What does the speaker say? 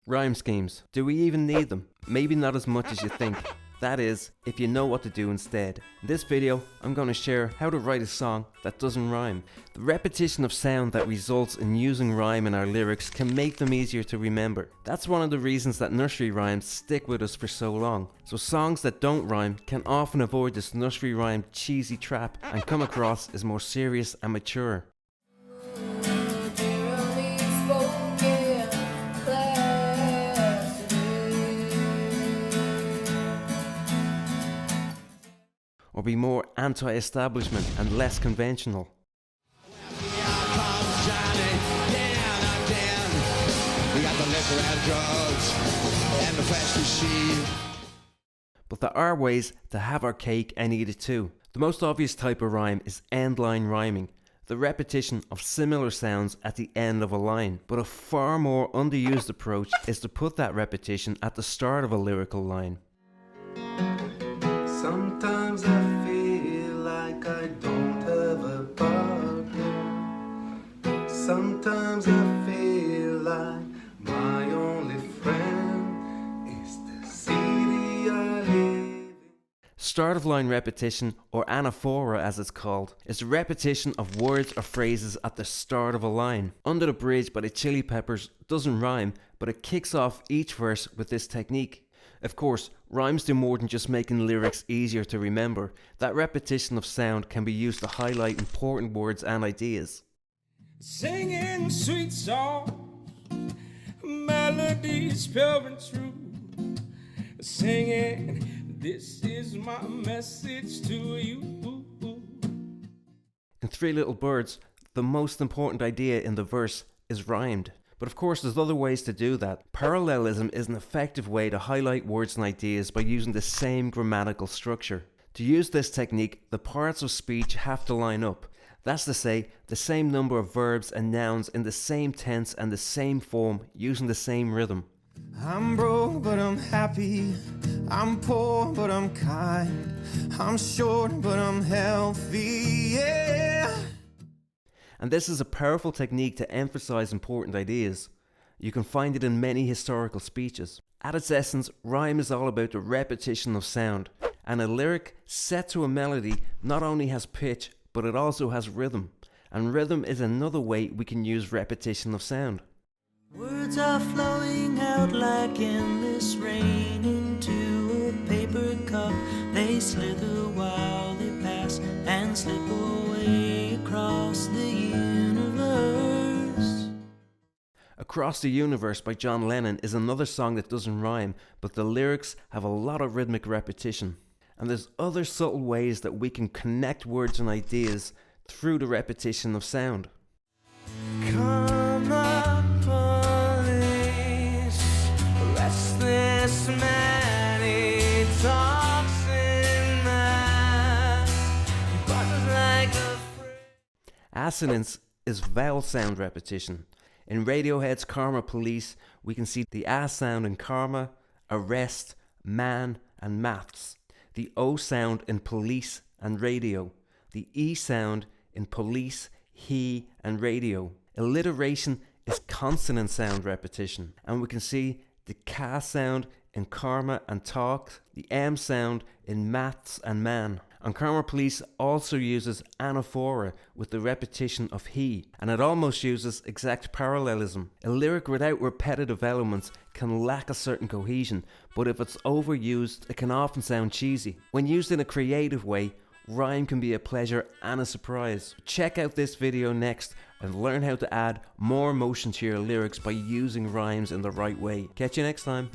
Rhyme schemes. Do we even need them? Maybe not as much as you think. That is, if you know what to do instead. In this video, I'm going to share how to write a song that doesn't rhyme. The repetition of sound that results in using rhyme in our lyrics can make them easier to remember. That's one of the reasons that nursery rhymes stick with us for so long. So songs that don't rhyme can often avoid this nursery rhyme cheesy trap and come across as more serious and mature. Or be more anti-establishment and less conventional. But there are ways to have our cake and eat it too. The most obvious type of rhyme is end-line rhyming, the repetition of similar sounds at the end of a line. But a far more underused approach is to put that repetition at the start of a lyrical line. Sometimes I feel like I don't have a partner. Sometimes I feel like my only friend is the city I live in. Start of line repetition, or Anaphora as it's called, is the repetition of words or phrases at the start of a line. Under the Bridge by the Chili Peppers doesn't rhyme, but it kicks off each verse with this technique. Of course, rhymes do more than just making lyrics easier to remember. That repetition of sound can be used to highlight important words and ideas. Singing sweet songs, melodies pure and true. Singing, this is my message to you. In Three Little Birds, the most important idea in the verse is rhymed. But of course there's other ways to do that. Parallelism is an effective way to highlight words and ideas by using the same grammatical structure. To use this technique, the parts of speech have to line up. That's to say, the same number of verbs and nouns in the same tense and the same form using the same rhythm. I'm broke but I'm happy, I'm poor but I'm kind, I'm short but I'm healthy, yeah. And this is a powerful technique to emphasize important ideas. You can find it in many historical speeches. At its essence, rhyme is all about the repetition of sound. And a lyric set to a melody not only has pitch, but it also has rhythm. And rhythm is another way we can use repetition of sound. Words are flowing out like endless rain into a paper cup. They slither while they pass and slip away across the universe. Across the Universe by John Lennon is another song that doesn't rhyme, but the lyrics have a lot of rhythmic repetition. And there's other subtle ways that we can connect words and ideas through the repetition of sound. Come on, police, restless man, he talks in mass, buzzes like a Assonance is vowel sound repetition. In Radiohead's Karma Police, we can see the A sound in karma, arrest, man, and maths. The O sound in police and radio. The E sound in police, he, and radio. Alliteration is consonant sound repetition. And we can see the K sound in karma and talk, the M sound in maths and man. And Karma Police also uses Anaphora with the repetition of he, and it almost uses exact parallelism. A lyric without repetitive elements can lack a certain cohesion, but if it's overused, it can often sound cheesy. When used in a creative way, rhyme can be a pleasure and a surprise. Check out this video next and learn how to add more emotion to your lyrics by using rhymes in the right way. Catch you next time.